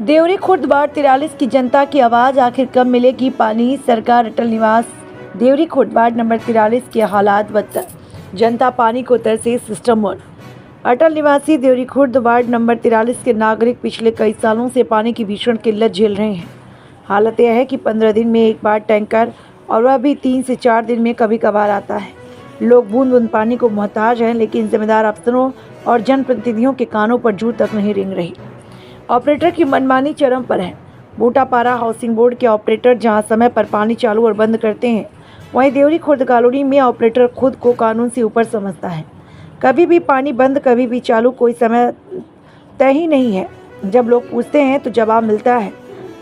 Deori Khurd ward 43 की जनता की आवाज़, आखिर कब मिलेगी पानी? सरकार अटल निवास देवरी खुर्द वार्ड नंबर 43 के हालात बदतर, जनता पानी को तरसे सिस्टम वन। अटल निवासी देवरी खुर्द वार्ड नंबर 43 के नागरिक पिछले कई सालों से पानी की भीषण किल्लत झेल रहे हैं। हालत यह है कि 15 दिन में एक बार टैंकर, और वह भी 3 से 4 दिन में कभी कभार आता है। लोग बूंद बूंद पानी को मोहताज हैं, लेकिन जिम्मेदार अफसरों और जनप्रतिनिधियों के कानों पर जू तक नहीं रेंग रही। ऑपरेटर की मनमानी चरम पर है। बूटापारा हाउसिंग बोर्ड के ऑपरेटर जहां समय पर पानी चालू और बंद करते हैं, वहीं देवरी खुर्द कॉलोनी में ऑपरेटर खुद को कानून से ऊपर समझता है। कभी भी पानी बंद, कभी भी चालू, कोई समय तय ही नहीं है। जब लोग पूछते हैं तो जवाब मिलता है,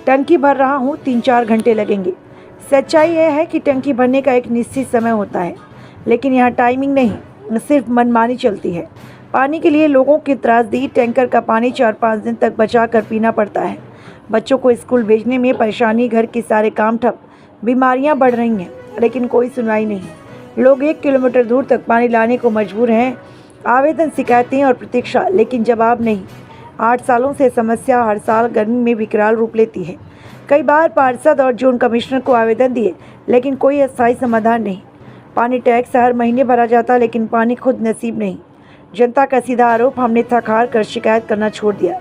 टंकी भर रहा हूँ, 3-4 घंटे लगेंगे। सच्चाई यह है कि टंकी भरने का एक निश्चित समय होता है, लेकिन यहाँ टाइमिंग नहीं, सिर्फ मनमानी चलती है। पानी के लिए लोगों की त्रासदी, टैंकर का पानी 4-5 दिन तक बचा कर पीना पड़ता है। बच्चों को स्कूल भेजने में परेशानी, घर के सारे काम ठप, बीमारियां बढ़ रही हैं, लेकिन कोई सुनवाई नहीं। लोग 1 किलोमीटर दूर तक पानी लाने को मजबूर हैं। आवेदन, शिकायतें और प्रतीक्षा, लेकिन जवाब नहीं। 8 सालों से समस्या हर साल गर्मी में विकराल रूप लेती है। कई बार पार्षद और जोन कमिश्नर को आवेदन दिए, लेकिन कोई अस्थायी समाधान नहीं। पानी टैक्स हर महीने भरा जाता, लेकिन पानी खुद नसीब नहीं। जनता का सीधा आरोप, हमने थक हार कर शिकायत करना छोड़ दिया।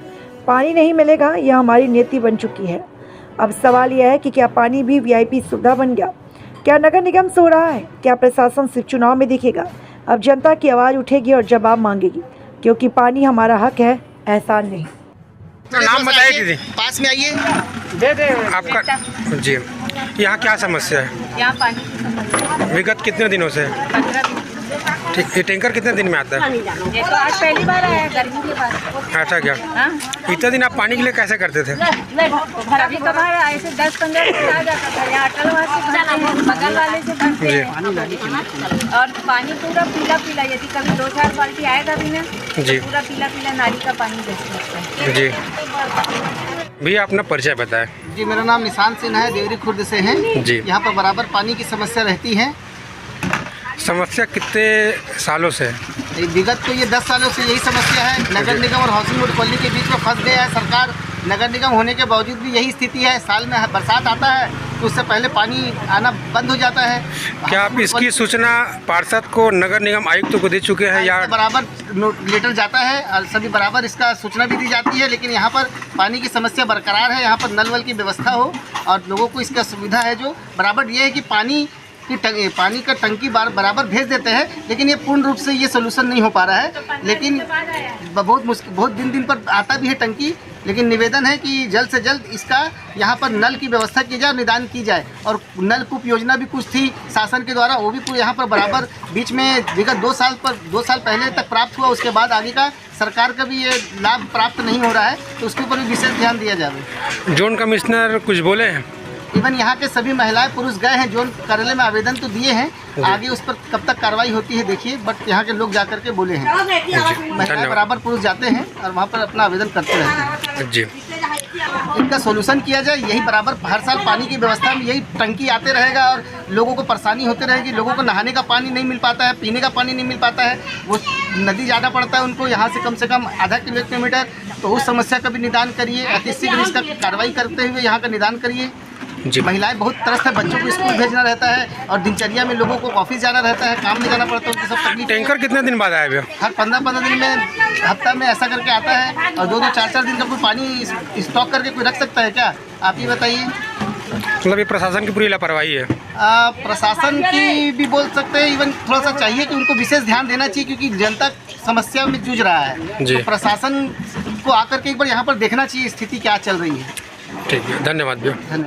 पानी नहीं मिलेगा, यह हमारी नीति बन चुकी है। अब सवाल यह है कि क्या पानी भी वीआईपी सुविधा बन गया? क्या नगर निगम सो रहा है? क्या प्रशासन सिर्फ चुनाव में दिखेगा? अब जनता की आवाज़ उठेगी और जवाब मांगेगी, क्योंकि पानी हमारा हक है, एहसान नहीं। तो नाम बताइए दीदी। पास में आइए। दे दे आपका जी। यहाँ क्या समस्या है? यहाँ पानी की समस्या विगत कितने दिनों से? 15 दिन। ठीक, ये टैंकर कितने दिन में आता है? ये तो आज पहली बार आया गर्मी के बाद। ऐसा क्या? हाँ? इतने दिन आप पानी के लिए कैसे करते थे? कभी कभार ऐसे 10-15 दिन आ जाता था। यहाँ अटलवासी भरते हैं, बगल वाले से भरते हैं, और पानी पूरा पीला पीला, यदि कभी 2-4 बाल्टी आएगा भी ना, जी, पूरा पीला पीला नाली का पानी बेचते हैं। जी। भैया अपना परिचय बताएं। जी, मेरा नाम निशान सिंह है, देवरी खुर्द से है जी। यहाँ पर बराबर पानी की समस्या रहती है। समस्या कितने सालों से है? विगत तो ये 10 सालों से यही समस्या है। नगर निगम और हाउसिंग बोर्ड कॉलोनी के बीच में फंस गया है सरकार। नगर निगम होने के बावजूद भी यही स्थिति है। साल में बरसात आता है तो उससे पहले पानी आना बंद हो जाता है। क्या आप इसकी सूचना पार्षद को, नगर निगम आयुक्त को दे चुके हैं? या बराबर लेटर जाता है और सभी बराबर इसका सूचना भी दी जाती है, लेकिन यहाँ पर पानी की समस्या बरकरार है। यहाँ पर नल वल की व्यवस्था हो और लोगों को इसका सुविधा है। जो बराबर ये है कि पानी का टंकी बराबर भेज देते हैं, लेकिन ये पूर्ण रूप से ये सोल्यूशन नहीं हो पा रहा है। लेकिन बहुत दिन पर आता भी है टंकी, लेकिन निवेदन है कि जल्द से जल्द इसका यहाँ पर नल की व्यवस्था की जाए और निदान की जाए। और नलकूप योजना भी कुछ थी शासन के द्वारा, वो भी यहाँ पर बराबर बीच में विगत 2 साल पहले तक प्राप्त हुआ। उसके बाद आगे का सरकार का भी ये लाभ प्राप्त नहीं हो रहा है, तो उसके ऊपर भी विशेष ध्यान दिया जाए। जोन कमिश्नर कुछ बोले हैं? इवन यहाँ के सभी महिलाएं पुरुष गए हैं, जोन कार्यालय में आवेदन तो दिए हैं, आगे उस पर कब तक कार्रवाई होती है देखिए। बट यहाँ के लोग जाकर के बोले हैं, महिलाएं बराबर पुरुष जाते हैं और वहाँ पर अपना आवेदन करते रहते हैं। जी, इनका सोल्यूशन किया जाए। यही बराबर हर साल पानी की व्यवस्था में यही टंकी आते रहेगा और लोगों को परेशानी होती रहेगी। लोगों को नहाने का पानी नहीं मिल पाता है, पीने का पानी नहीं मिल पाता है, वो नदी जाना पड़ता है उनको यहाँ से कम आधा किलोमीटर। तो उस समस्या का भी निदान करिए, अतिशीघ्र इसका कार्रवाई करते हुए यहाँ का निदान करिए। जी। महिलाएं बहुत तरस है, बच्चों को स्कूल भेजना रहता है और दिनचर्या में लोगों को ऑफिस जाना रहता है, काम में जाना पड़ता है, उनकी सब तकलीफ। टैंकर कितने दिन बाद आया भैया? हर 15 दिन में, हफ्ता में ऐसा करके आता है। और 2-2, 4-4 दिन का कोई पानी स्टॉक करके कोई रख सकता है क्या? आप ही बताइए। मतलब ये प्रशासन की पूरी लापरवाही है? प्रशासन की भी बोल सकते हैं। इवन थोड़ा सा चाहिए कि उनको विशेष ध्यान देना चाहिए, क्योंकि जनता समस्या में जूझ रहा है। जी। तो प्रशासन को आकर के एक बार यहाँ पर देखना चाहिए स्थिति क्या चल रही है। ठीक है, धन्यवाद भैया। धन्यवाद।